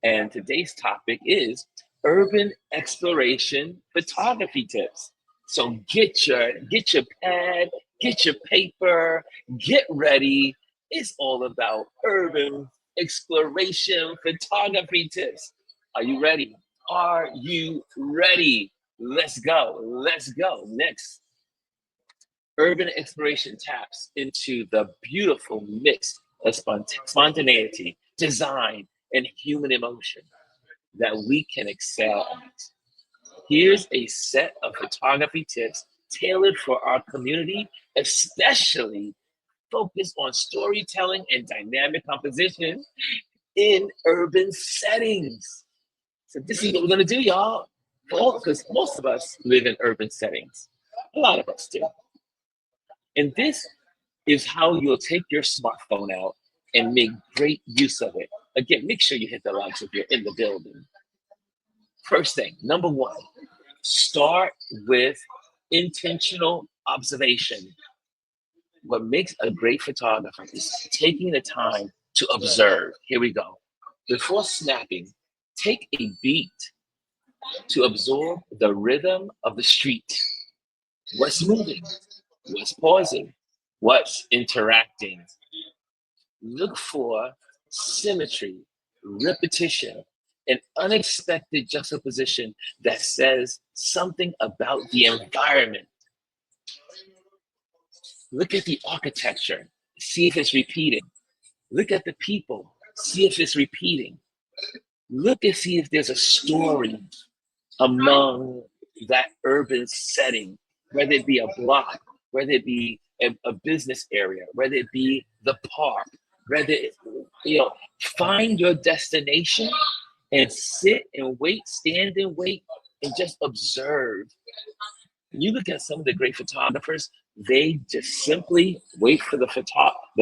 And today's topic is urban exploration photography tips. So get your pad, get your paper, get ready. It's all about urban exploration photography tips. Are you ready? Are you ready? Let's go. Let's go. Next, urban exploration taps into the beautiful mix of spontaneity, design, and human emotion that we can excel at. Here's a set of photography tips tailored for our community, especially focused on storytelling and dynamic composition in urban settings. So this is what we're gonna do, y'all. Because most of us live in urban settings. A lot of us do. And this is how you'll take your smartphone out and make great use of it. Again, make sure you hit the likes if you're in the building. First thing, number one, start with intentional observation. What makes a great photographer is taking the time to observe. Here we go. Before snapping, take a beat to absorb the rhythm of the street. What's moving? What's pausing? What's interacting? Look for symmetry, repetition, an unexpected juxtaposition that says something about the environment. Look at the architecture, see if it's repeating. Look at the people, see if it's repeating. Look and see if there's a story among that urban setting, whether it be a block, whether it be a business area, whether it be the park, whether it, find your destination and sit and wait, stand and wait, and just observe. When you look at some of the great photographers, they just simply wait for the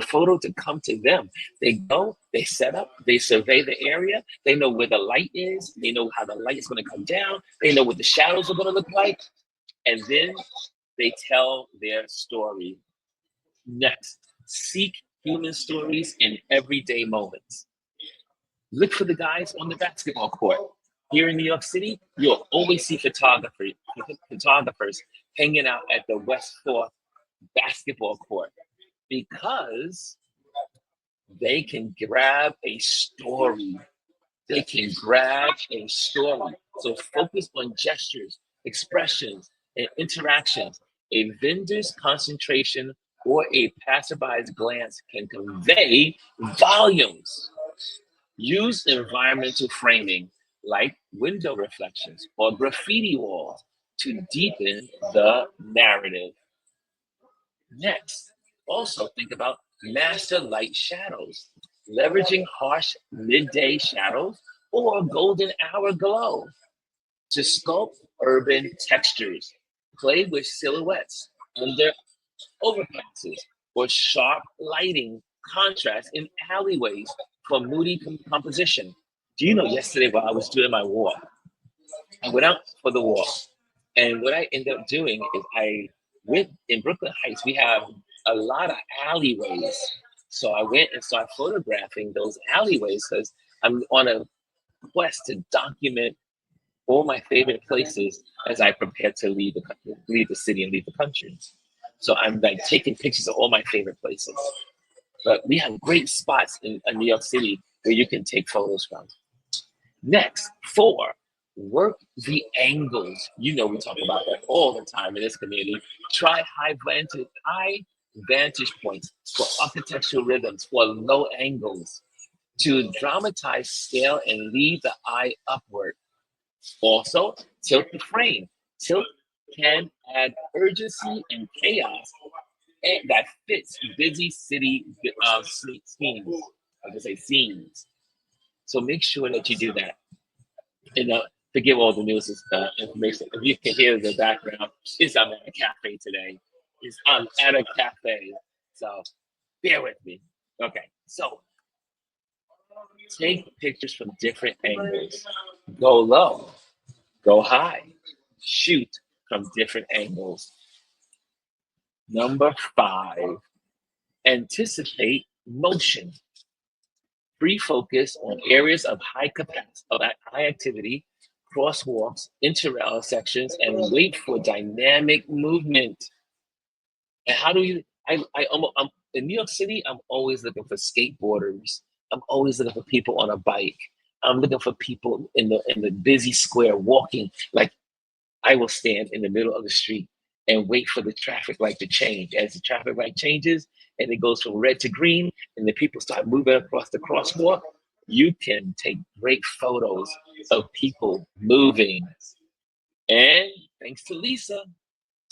photo to come to them. They go, they set up, they survey the area, they know where the light is, they know how the light is going to come down, they know what the shadows are going to look like, and then they tell their story. Next, seek human stories in everyday moments. Look for the guys on the basketball court. Here in New York City, you'll always see photographers hanging out at the West 4th basketball court because they can grab a story. They can grab a story. So focus on gestures, expressions, and interactions. A vendor's concentration or a passerby's glance can convey volumes. Use environmental framing like window reflections or graffiti walls to deepen the narrative. Next, also think about master light shadows, leveraging harsh midday shadows or golden hour glow to sculpt urban textures. Play with silhouettes under overpasses or sharp lighting contrast in alleyways for moody composition. Do you know yesterday while I was doing my walk, I went out for the walk, and what I ended up doing is I went in Brooklyn Heights. We have a lot of alleyways, so I went and started photographing those alleyways because I'm on a quest to document all my favorite places as I prepare to leave the city and leave the country. So I'm like taking pictures of all my favorite places. But we have great spots in New York City where you can take photos from. Next, 4, work the angles. You know we talk about that all the time in this community. Try high vantage points for architectural rhythms, for low angles, to dramatize scale and lead the eye upward. Also, tilt the frame. Tilt can add urgency and chaos that fits busy city scenes. I would say scenes. So make sure that you do that. And forgive all the news information. If you can hear the background, I'm at a cafe today. I'm at a cafe. So bear with me. Okay, so take pictures from different angles. Go low, go high, shoot from different angles. Number 5, anticipate motion. Pre-focus on areas of high capacity, of high activity, crosswalks, intersections, and wait for dynamic movement. And how do you? I'm in New York City. I'm always looking for skateboarders. I'm always looking for people on a bike. I'm looking for people in the busy square walking. Like I will stand in the middle of the street and wait for the traffic light to change. As the traffic light changes and it goes from red to green, and the people start moving across the crosswalk, you can take great photos of people moving. And thanks to Lisa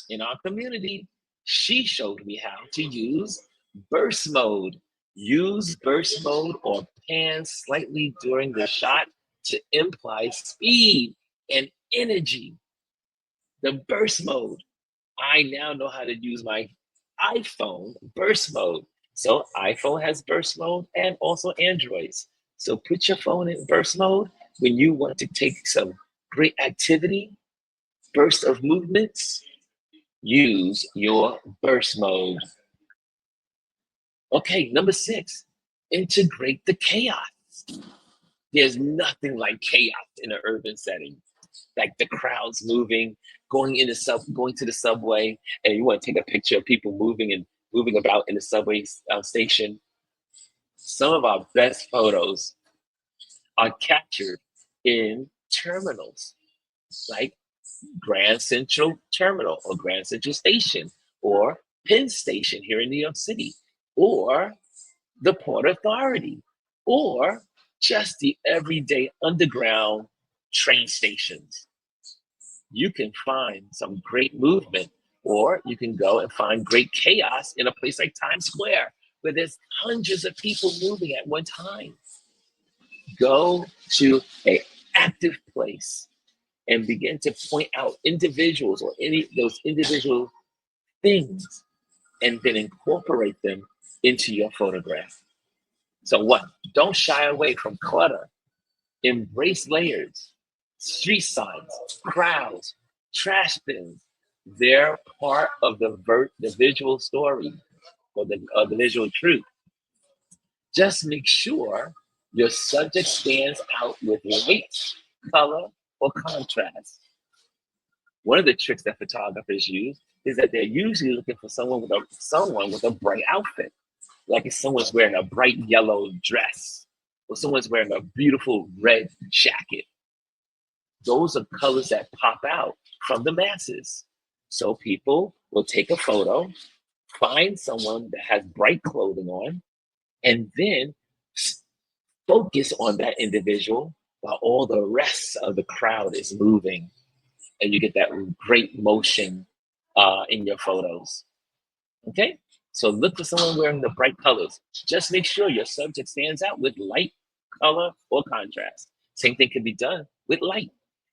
in our community, she showed me how to use burst mode. Use burst mode or pan slightly during the shot to imply speed and energy. The burst mode. I now know how to use my iPhone burst mode. So iPhone has burst mode and also Androids. So put your phone in burst mode when you want to take some great activity, burst of movements. Use your burst mode. Okay, number 6, integrate the chaos. There's nothing like chaos in an urban setting. Like the crowds moving, going to the subway, and you want to take a picture of people moving about in the subway station. Some of our best photos are captured in terminals, like Grand Central Terminal or Grand Central Station or Penn Station here in New York City, or the Port Authority, or just the everyday underground train stations. You can find some great movement, or you can go and find great chaos in a place like Times Square, where there's hundreds of people moving at one time. Go to an active place and begin to point out individuals or any those individual things, and then incorporate them into your photograph. So what? Don't shy away from clutter. Embrace layers, street signs, crowds, trash bins. They're part of the visual story or the visual truth. Just make sure your subject stands out with light, color, or contrast. One of the tricks that photographers use is that they're usually looking for someone with a bright outfit. Like if someone's wearing a bright yellow dress or someone's wearing a beautiful red jacket. Those are colors that pop out from the masses. So people will take a photo, find someone that has bright clothing on, and then focus on that individual while all the rest of the crowd is moving. And you get that great motion in your photos. Okay? So look for someone wearing the bright colors. Just make sure your subject stands out with light, color, or contrast. Same thing can be done with light.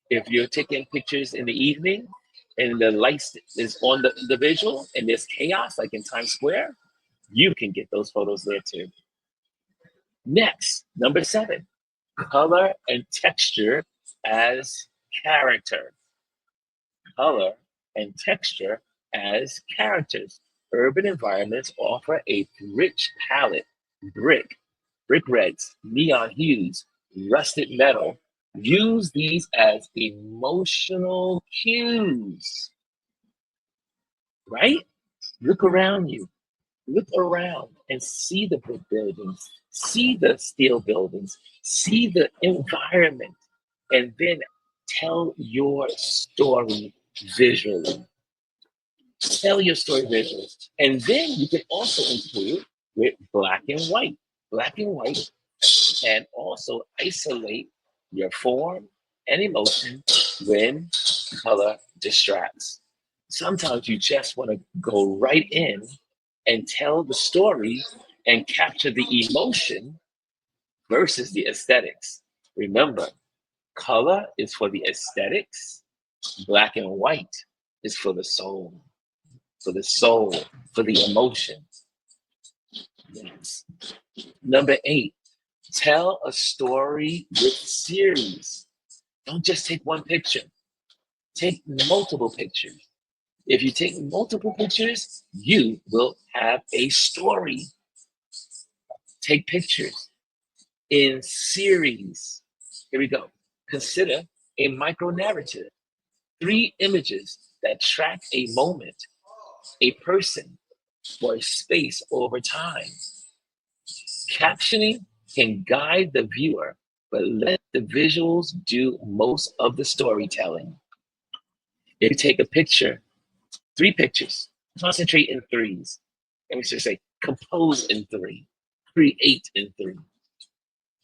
If you're taking pictures in the evening and the light is on the visual and there's chaos, like in Times Square, you can get those photos there too. Next, number 7, color and texture as character. Color and texture as characters. Urban environments offer a rich palette: brick reds, neon hues, rusted metal. Use these as emotional cues, right? Look around you. Look around and see the brick buildings, see the steel buildings, see the environment, and then tell your story visually. Tell your story visually. And then you can also include with black and white. Black and white can also isolate your form and emotion when color distracts. Sometimes you just want to go right in and tell the story and capture the emotion versus the aesthetics. Remember, color is for the aesthetics, black and white is for the soul, for the soul, for the emotion. Yes. Number 8, tell a story with series. Don't just take one picture, take multiple pictures. If you take multiple pictures, you will have a story. Take pictures. in series. Here we go. Consider a micro narrative. 3 images that track a moment, a person, or a space over time. Captioning can guide the viewer, but let the visuals do most of the storytelling. If you take a picture, 3 pictures, concentrate in 3s. And we should say, compose in 3, create in 3.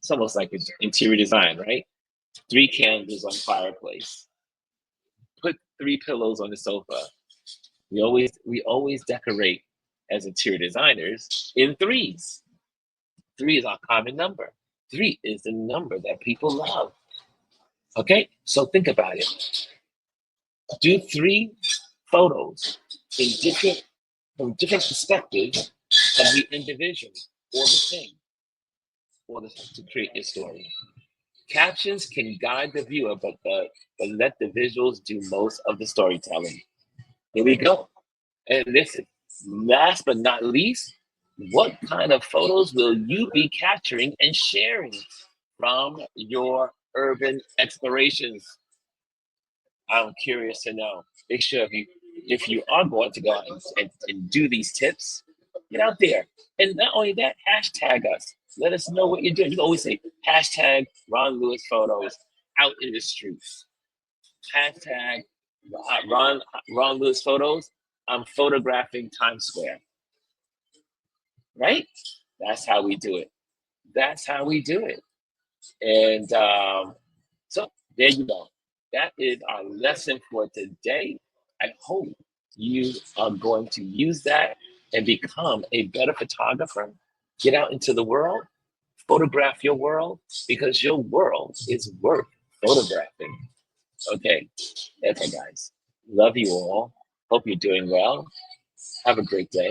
It's almost like interior design, right? 3 candles on fireplace. Put 3 pillows on the sofa. We always decorate as interior designers in 3s. 3 is our common number. 3 is the number that people love. Okay, so think about it. Do 3 photos from different perspectives of the individual or the thing, to create your story. Captions can guide the viewer, but let the visuals do most of the storytelling. Here we go. And listen, last but not least, what kind of photos will you be capturing and sharing from your urban explorations? I'm curious to know. Make sure if you are going to go out and do these tips, get out there. And not only that, hashtag us. Let us know what you're doing. You can always say hashtag Ron Lewis photos out in the streets. Hashtag Ron Lewis photos. I'm photographing Times Square. Right? That's how we do it. That's how we do it. And so there you go. That is our lesson for today. I hope you are going to use that and become a better photographer. Get out into the world, photograph your world, because your world is worth photographing. Okay, guys. Love you all. Hope you're doing well. Have a great day.